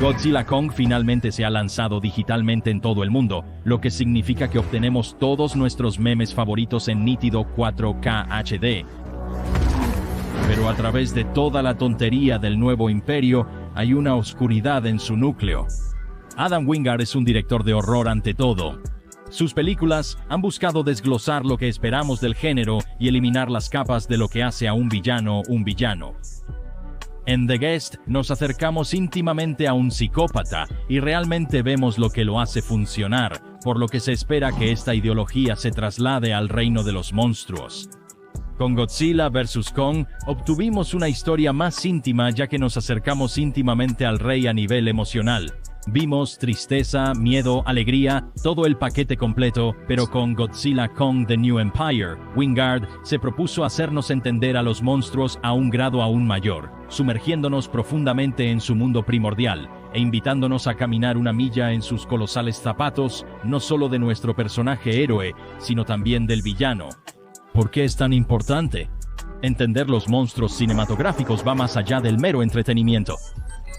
Godzilla Kong finalmente se ha lanzado digitalmente en todo el mundo, lo que significa que obtenemos todos nuestros memes favoritos en nítido 4K HD. Pero a través de toda la tontería del nuevo imperio, hay una oscuridad en su núcleo. Adam Wingard es un director de horror ante todo. Sus películas han buscado desglosar lo que esperamos del género y eliminar las capas de lo que hace a un villano un villano. En The Guest nos acercamos íntimamente a un psicópata y realmente vemos lo que lo hace funcionar, por lo que se espera que esta ideología se traslade al reino de los monstruos. Con Godzilla vs. Kong obtuvimos una historia más íntima ya que nos acercamos íntimamente al rey a nivel emocional. Vimos tristeza, miedo, alegría, todo el paquete completo, pero con Godzilla Kong The New Empire, Wingard se propuso hacernos entender a los monstruos a un grado aún mayor, sumergiéndonos profundamente en su mundo primordial, e invitándonos a caminar una milla en sus colosales zapatos, no solo de nuestro personaje héroe, sino también del villano. ¿Por qué es tan importante? Entender los monstruos cinematográficos va más allá del mero entretenimiento.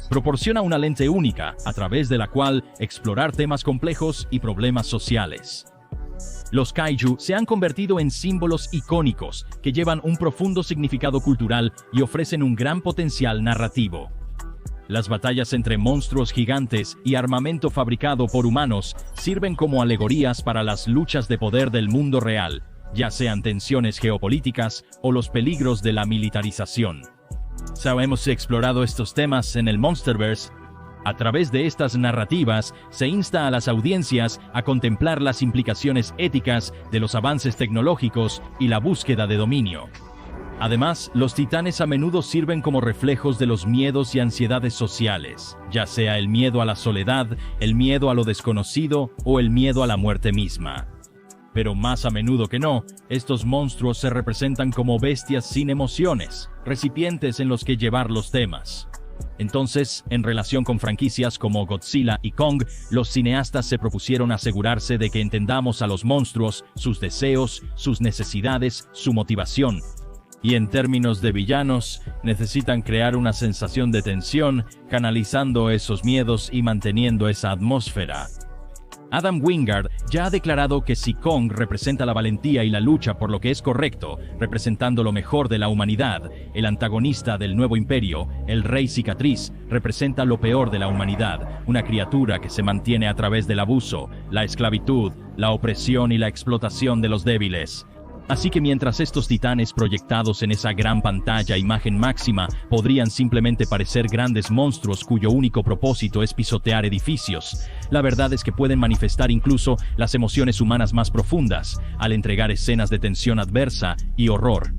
Proporciona una lente única, a través de la cual explorar temas complejos y problemas sociales. Los kaiju se han convertido en símbolos icónicos que llevan un profundo significado cultural y ofrecen un gran potencial narrativo. Las batallas entre monstruos gigantes y armamento fabricado por humanos sirven como alegorías para las luchas de poder del mundo real, ya sean tensiones geopolíticas o los peligros de la militarización. Hemos explorado estos temas en el Monsterverse. A través de estas narrativas, se insta a las audiencias a contemplar las implicaciones éticas de los avances tecnológicos y la búsqueda de dominio. Además, los titanes a menudo sirven como reflejos de los miedos y ansiedades sociales, ya sea el miedo a la soledad, el miedo a lo desconocido o el miedo a la muerte misma. Pero más a menudo que no, estos monstruos se representan como bestias sin emociones, recipientes en los que llevar los temas. Entonces, en relación con franquicias como Godzilla y Kong, los cineastas se propusieron asegurarse de que entendamos a los monstruos, sus deseos, sus necesidades, su motivación. Y en términos de villanos, necesitan crear una sensación de tensión, canalizando esos miedos y manteniendo esa atmósfera. Adam Wingard ya ha declarado que si Kong representa la valentía y la lucha por lo que es correcto, representando lo mejor de la humanidad, el antagonista del nuevo imperio, el Rey Cicatriz, representa lo peor de la humanidad, una criatura que se mantiene a través del abuso, la esclavitud, la opresión y la explotación de los débiles. Así que mientras estos titanes proyectados en esa gran pantalla imagen máxima podrían simplemente parecer grandes monstruos cuyo único propósito es pisotear edificios, la verdad es que pueden manifestar incluso las emociones humanas más profundas, al entregar escenas de tensión adversa y horror.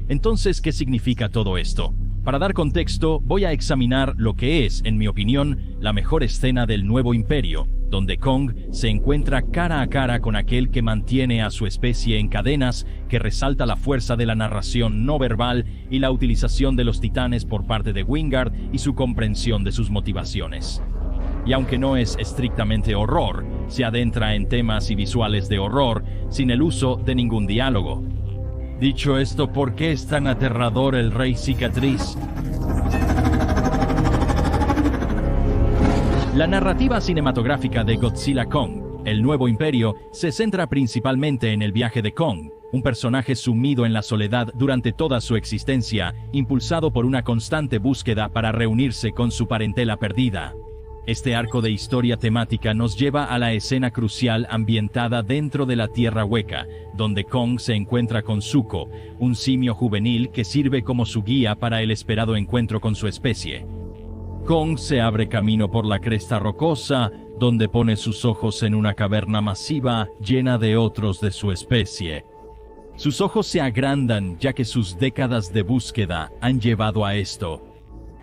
Entonces, ¿qué significa todo esto? Para dar contexto, voy a examinar lo que es, en mi opinión, la mejor escena del nuevo imperio, donde Kong se encuentra cara a cara con aquel que mantiene a su especie en cadenas, que resalta la fuerza de la narración no verbal y la utilización de los titanes por parte de Wingard y su comprensión de sus motivaciones. Y aunque no es estrictamente horror, se adentra en temas y visuales de horror sin el uso de ningún diálogo. Dicho esto, ¿por qué es tan aterrador el Rey Cicatriz? La narrativa cinematográfica de Godzilla Kong, el nuevo imperio, se centra principalmente en el viaje de Kong, un personaje sumido en la soledad durante toda su existencia, impulsado por una constante búsqueda para reunirse con su parentela perdida. Este arco de historia temática nos lleva a la escena crucial ambientada dentro de la Tierra Hueca, donde Kong se encuentra con Zuko, un simio juvenil que sirve como su guía para el esperado encuentro con su especie. Kong se abre camino por la cresta rocosa, donde pone sus ojos en una caverna masiva llena de otros de su especie. Sus ojos se agrandan ya que sus décadas de búsqueda han llevado a esto.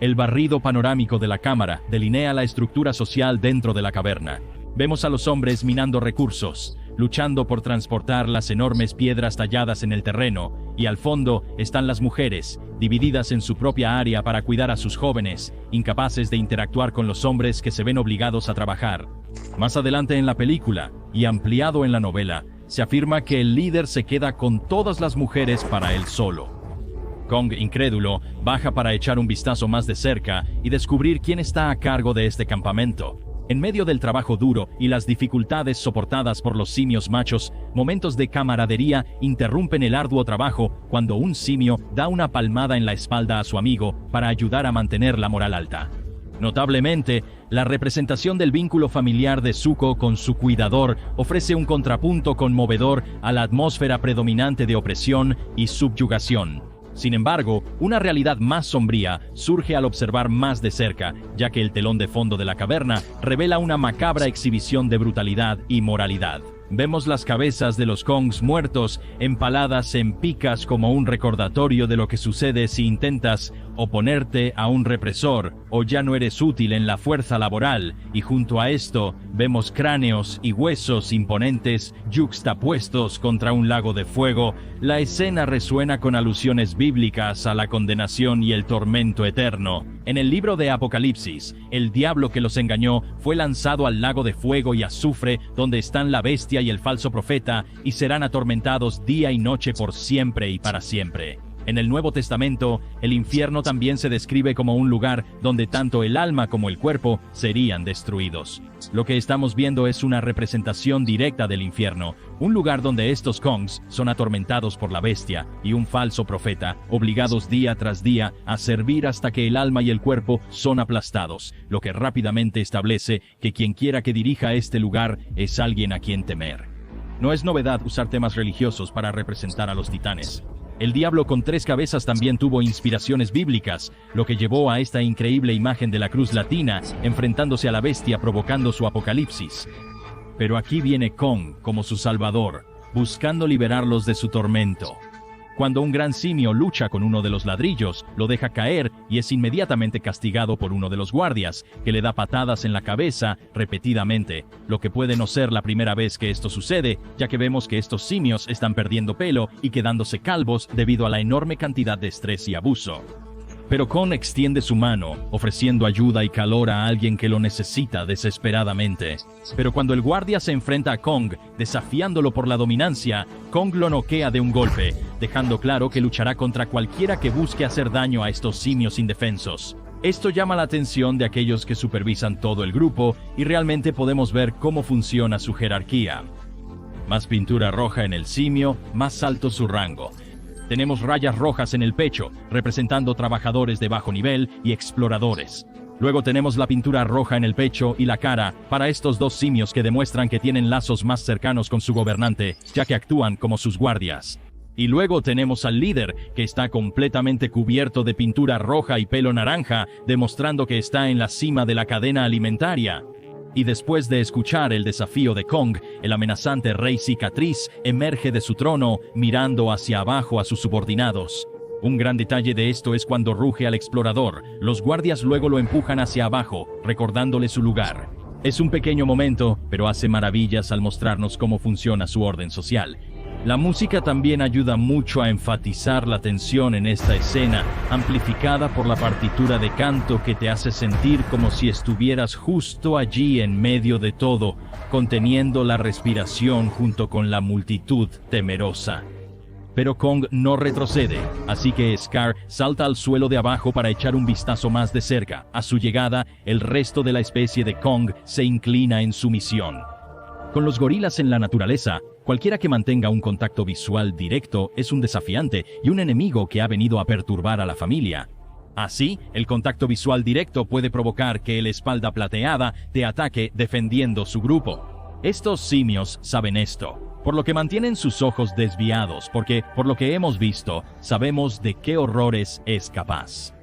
El barrido panorámico de la cámara delinea la estructura social dentro de la caverna. Vemos a los hombres minando recursos, luchando por transportar las enormes piedras talladas en el terreno, y al fondo están las mujeres, divididas en su propia área para cuidar a sus jóvenes, incapaces de interactuar con los hombres que se ven obligados a trabajar. Más adelante en la película, y ampliado en la novela, se afirma que el líder se queda con todas las mujeres para él solo. Kong, incrédulo, baja para echar un vistazo más de cerca y descubrir quién está a cargo de este campamento. En medio del trabajo duro y las dificultades soportadas por los simios machos, momentos de camaradería interrumpen el arduo trabajo cuando un simio da una palmada en la espalda a su amigo para ayudar a mantener la moral alta. Notablemente, la representación del vínculo familiar de Zuko con su cuidador ofrece un contrapunto conmovedor a la atmósfera predominante de opresión y subyugación. Sin embargo, una realidad más sombría surge al observar más de cerca, ya que el telón de fondo de la caverna revela una macabra exhibición de brutalidad y moralidad. Vemos las cabezas de los Kongs muertos empaladas en picas como un recordatorio de lo que sucede si intentas oponerte a un represor o ya no eres útil en la fuerza laboral, y junto a esto vemos cráneos y huesos imponentes yuxtapuestos contra un lago de fuego. La escena resuena con alusiones bíblicas a la condenación y el tormento eterno. En el libro de Apocalipsis, el diablo que los engañó fue lanzado al lago de fuego y azufre, donde están la bestia y el falso profeta, y serán atormentados día y noche por siempre y para siempre. En el Nuevo Testamento, el infierno también se describe como un lugar donde tanto el alma como el cuerpo serían destruidos. Lo que estamos viendo es una representación directa del infierno, un lugar donde estos Kongs son atormentados por la bestia y un falso profeta, obligados día tras día a servir hasta que el alma y el cuerpo son aplastados, lo que rápidamente establece que quien quiera que dirija este lugar es alguien a quien temer. No es novedad usar temas religiosos para representar a los titanes. El diablo con 3 cabezas también tuvo inspiraciones bíblicas, lo que llevó a esta increíble imagen de la cruz latina enfrentándose a la bestia provocando su apocalipsis. Pero aquí viene Kong como su salvador, buscando liberarlos de su tormento. Cuando un gran simio lucha con uno de los ladrillos, lo deja caer y es inmediatamente castigado por uno de los guardias, que le da patadas en la cabeza repetidamente, lo que puede no ser la primera vez que esto sucede, ya que vemos que estos simios están perdiendo pelo y quedándose calvos debido a la enorme cantidad de estrés y abuso. Pero Kong extiende su mano, ofreciendo ayuda y calor a alguien que lo necesita desesperadamente. Pero cuando el guardia se enfrenta a Kong, desafiándolo por la dominancia, Kong lo noquea de un golpe, dejando claro que luchará contra cualquiera que busque hacer daño a estos simios indefensos. Esto llama la atención de aquellos que supervisan todo el grupo y realmente podemos ver cómo funciona su jerarquía. Más pintura roja en el simio, más alto su rango. Tenemos rayas rojas en el pecho, representando trabajadores de bajo nivel y exploradores. Luego tenemos la pintura roja en el pecho y la cara para estos 2 simios que demuestran que tienen lazos más cercanos con su gobernante, ya que actúan como sus guardias. Y luego tenemos al líder, que está completamente cubierto de pintura roja y pelo naranja, demostrando que está en la cima de la cadena alimentaria. Y después de escuchar el desafío de Kong, el amenazante rey cicatriz emerge de su trono, mirando hacia abajo a sus subordinados. Un gran detalle de esto es cuando ruge al explorador. Los guardias luego lo empujan hacia abajo, recordándole su lugar. Es un pequeño momento, pero hace maravillas al mostrarnos cómo funciona su orden social. La música también ayuda mucho a enfatizar la tensión en esta escena, amplificada por la partitura de canto que te hace sentir como si estuvieras justo allí en medio de todo, conteniendo la respiración junto con la multitud temerosa. Pero Kong no retrocede, así que Scar salta al suelo de abajo para echar un vistazo más de cerca. A su llegada, el resto de la especie de Kong se inclina en sumisión. Con los gorilas en la naturaleza, cualquiera que mantenga un contacto visual directo es un desafiante y un enemigo que ha venido a perturbar a la familia. Así, el contacto visual directo puede provocar que el espalda plateada te ataque defendiendo su grupo. Estos simios saben esto, por lo que mantienen sus ojos desviados, porque, por lo que hemos visto, sabemos de qué horrores es capaz.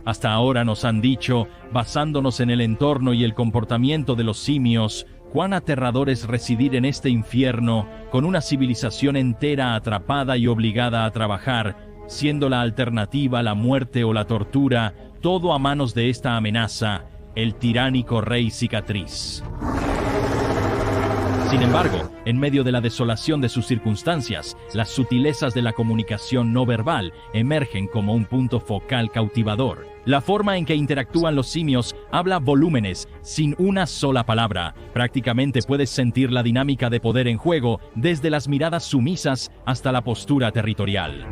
Hasta ahora nos han dicho, basándonos en el entorno y el comportamiento de los simios, cuán aterrador es residir en este infierno con una civilización entera atrapada y obligada a trabajar, siendo la alternativa la muerte o la tortura, todo a manos de esta amenaza, el tiránico rey cicatriz. Sin embargo, en medio de la desolación de sus circunstancias, las sutilezas de la comunicación no verbal emergen como un punto focal cautivador. La forma en que interactúan los simios habla volúmenes, sin una sola palabra. Prácticamente puedes sentir la dinámica de poder en juego, desde las miradas sumisas hasta la postura territorial.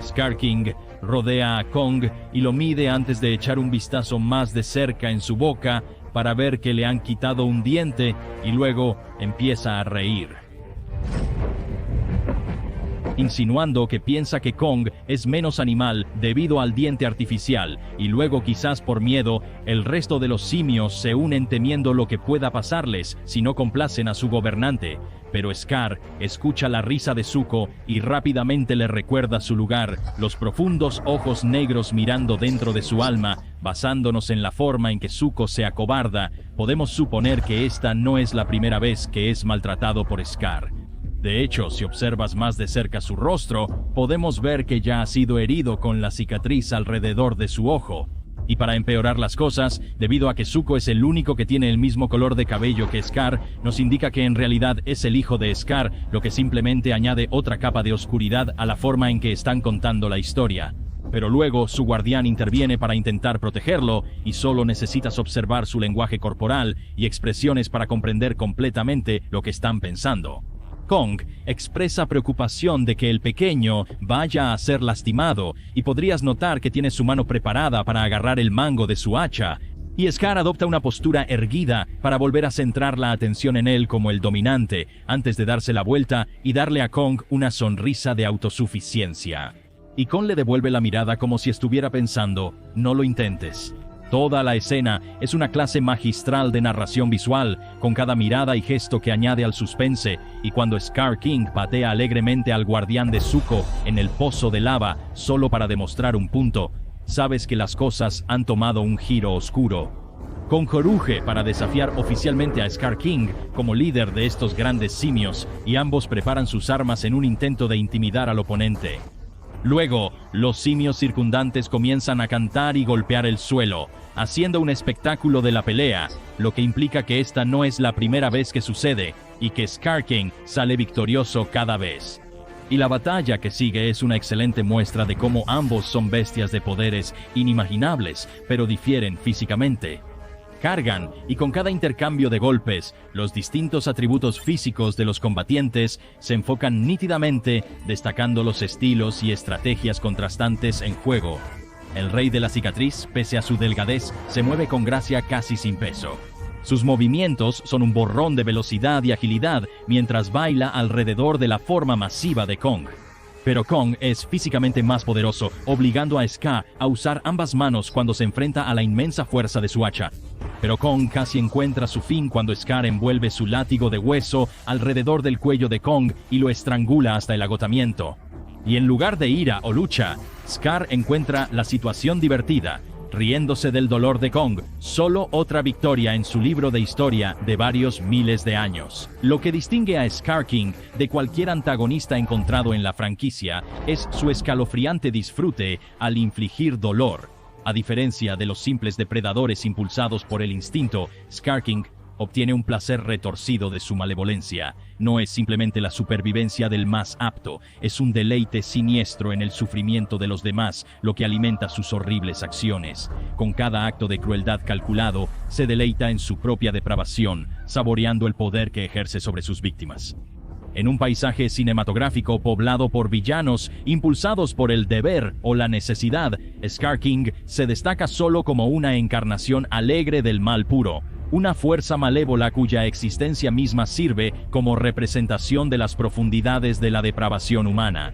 Scar King rodea a Kong y lo mide antes de echar un vistazo más de cerca en su boca para ver que le han quitado un diente y luego empieza a reír, insinuando que piensa que Kong es menos animal debido al diente artificial, y luego quizás por miedo, el resto de los simios se unen temiendo lo que pueda pasarles si no complacen a su gobernante. Pero Scar escucha la risa de Zuko y rápidamente le recuerda su lugar, los profundos ojos negros mirando dentro de su alma. Basándonos en la forma en que Zuko se acobarda, podemos suponer que esta no es la primera vez que es maltratado por Scar. De hecho, si observas más de cerca su rostro, podemos ver que ya ha sido herido con la cicatriz alrededor de su ojo. Y para empeorar las cosas, debido a que Zuko es el único que tiene el mismo color de cabello que Scar, nos indica que en realidad es el hijo de Scar, lo que simplemente añade otra capa de oscuridad a la forma en que están contando la historia. Pero luego su guardián interviene para intentar protegerlo, y solo necesitas observar su lenguaje corporal y expresiones para comprender completamente lo que están pensando. Kong expresa preocupación de que el pequeño vaya a ser lastimado, y podrías notar que tiene su mano preparada para agarrar el mango de su hacha, y Scar adopta una postura erguida para volver a centrar la atención en él como el dominante, antes de darse la vuelta y darle a Kong una sonrisa de autosuficiencia. Y Kong le devuelve la mirada como si estuviera pensando, no lo intentes. Toda la escena es una clase magistral de narración visual, con cada mirada y gesto que añade al suspense, y cuando Scar King patea alegremente al guardián de Zuko en el pozo de lava solo para demostrar un punto, sabes que las cosas han tomado un giro oscuro. Kong ruge para desafiar oficialmente a Scar King como líder de estos grandes simios, y ambos preparan sus armas en un intento de intimidar al oponente. Luego, los simios circundantes comienzan a cantar y golpear el suelo, haciendo un espectáculo de la pelea, lo que implica que esta no es la primera vez que sucede, y que Scar King sale victorioso cada vez. Y la batalla que sigue es una excelente muestra de cómo ambos son bestias de poderes inimaginables, pero difieren físicamente. Cargan, y con cada intercambio de golpes, los distintos atributos físicos de los combatientes se enfocan nítidamente, destacando los estilos y estrategias contrastantes en juego. El rey de la cicatriz, pese a su delgadez, se mueve con gracia casi sin peso. Sus movimientos son un borrón de velocidad y agilidad mientras baila alrededor de la forma masiva de Kong. Pero Kong es físicamente más poderoso, obligando a Scar a usar ambas manos cuando se enfrenta a la inmensa fuerza de su hacha. Pero Kong casi encuentra su fin cuando Scar envuelve su látigo de hueso alrededor del cuello de Kong y lo estrangula hasta el agotamiento. Y en lugar de ira o lucha, Scar encuentra la situación divertida, riéndose del dolor de Kong, solo otra victoria en su libro de historia de varios miles de años. Lo que distingue a Scar King de cualquier antagonista encontrado en la franquicia es su escalofriante disfrute al infligir dolor. A diferencia de los simples depredadores impulsados por el instinto, Scar King obtiene un placer retorcido de su malevolencia. No es simplemente la supervivencia del más apto, es un deleite siniestro en el sufrimiento de los demás, lo que alimenta sus horribles acciones. Con cada acto de crueldad calculado, se deleita en su propia depravación, saboreando el poder que ejerce sobre sus víctimas. En un paisaje cinematográfico poblado por villanos impulsados por el deber o la necesidad, Scar King se destaca solo como una encarnación alegre del mal puro, una fuerza malévola cuya existencia misma sirve como representación de las profundidades de la depravación humana.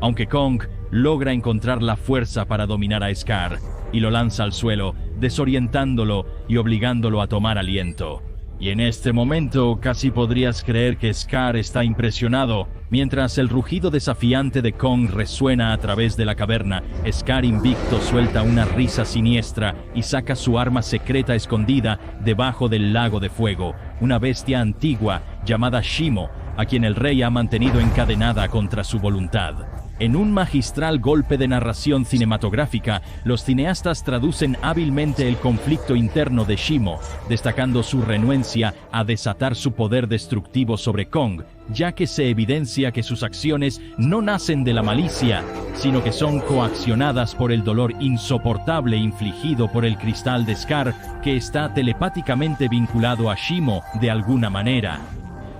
Aunque Kong logra encontrar la fuerza para dominar a Scar y lo lanza al suelo, desorientándolo y obligándolo a tomar aliento. Y en este momento casi podrías creer que Scar está impresionado. Mientras el rugido desafiante de Kong resuena a través de la caverna, Scar invicto suelta una risa siniestra y saca su arma secreta escondida debajo del lago de fuego, una bestia antigua llamada Shimo, a quien el rey ha mantenido encadenada contra su voluntad. En un magistral golpe de narración cinematográfica, los cineastas traducen hábilmente el conflicto interno de Shimo, destacando su renuencia a desatar su poder destructivo sobre Kong, ya que se evidencia que sus acciones no nacen de la malicia, sino que son coaccionadas por el dolor insoportable infligido por el cristal de Scar, que está telepáticamente vinculado a Shimo de alguna manera.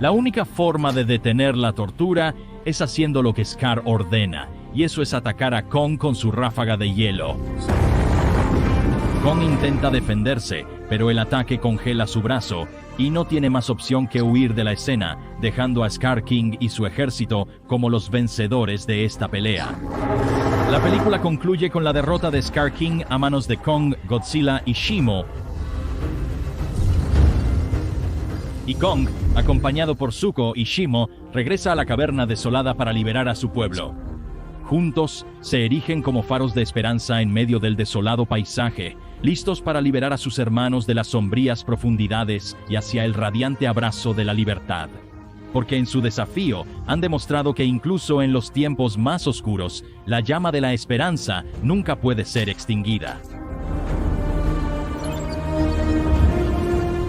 La única forma de detener la tortura es haciendo lo que Scar ordena, y eso es atacar a Kong con su ráfaga de hielo. Kong intenta defenderse, pero el ataque congela su brazo, y no tiene más opción que huir de la escena, dejando a Scar King y su ejército como los vencedores de esta pelea. La película concluye con la derrota de Scar King a manos de Kong, Godzilla y Shimo. Y Kong, acompañado por Zuko y Shimo, regresa a la caverna desolada para liberar a su pueblo. Juntos, se erigen como faros de esperanza en medio del desolado paisaje, listos para liberar a sus hermanos de las sombrías profundidades y hacia el radiante abrazo de la libertad. Porque en su desafío han demostrado que incluso en los tiempos más oscuros, la llama de la esperanza nunca puede ser extinguida.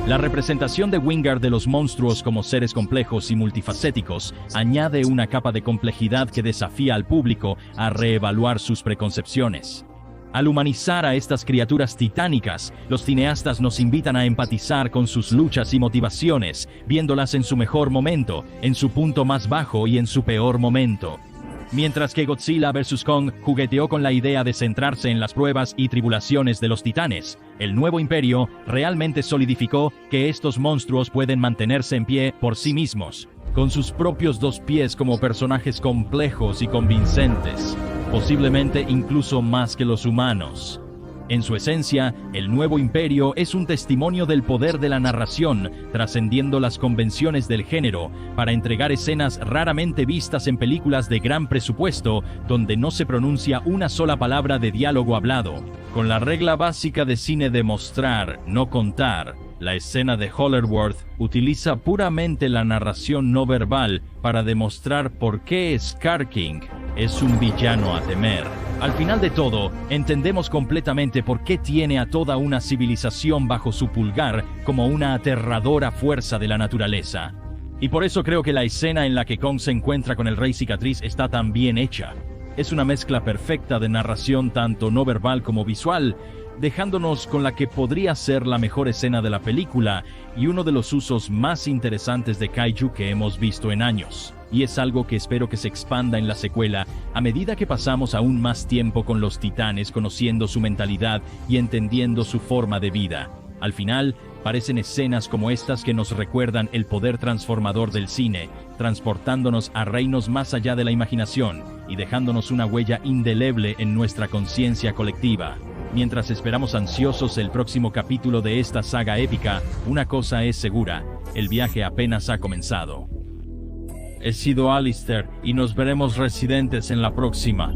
La representación de Wingard de los monstruos como seres complejos y multifacéticos añade una capa de complejidad que desafía al público a reevaluar sus preconcepciones. Al humanizar a estas criaturas titánicas, los cineastas nos invitan a empatizar con sus luchas y motivaciones, viéndolas en su mejor momento, en su punto más bajo y en su peor momento. Mientras que Godzilla vs. Kong jugueteó con la idea de centrarse en las pruebas y tribulaciones de los titanes, el nuevo imperio realmente solidificó que estos monstruos pueden mantenerse en pie por sí mismos, con sus propios dos pies como personajes complejos y convincentes, posiblemente incluso más que los humanos. En su esencia, el nuevo imperio es un testimonio del poder de la narración, trascendiendo las convenciones del género, para entregar escenas raramente vistas en películas de gran presupuesto, donde no se pronuncia una sola palabra de diálogo hablado. Con la regla básica de cine de mostrar, no contar, la escena de Hollerworth utiliza puramente la narración no verbal para demostrar por qué Scar King es un villano a temer. Al final de todo, entendemos completamente por qué tiene a toda una civilización bajo su pulgar como una aterradora fuerza de la naturaleza. Y por eso creo que la escena en la que Kong se encuentra con el Rey Cicatriz está tan bien hecha. Es una mezcla perfecta de narración tanto no verbal como visual, dejándonos con la que podría ser la mejor escena de la película y uno de los usos más interesantes de Kaiju que hemos visto en años. Y es algo que espero que se expanda en la secuela a medida que pasamos aún más tiempo con los titanes, conociendo su mentalidad y entendiendo su forma de vida. Al final, parecen escenas como estas que nos recuerdan el poder transformador del cine, transportándonos a reinos más allá de la imaginación y dejándonos una huella indeleble en nuestra conciencia colectiva. Mientras esperamos ansiosos el próximo capítulo de esta saga épica, una cosa es segura: el viaje apenas ha comenzado. He sido Alistair y nos veremos residentes en la próxima.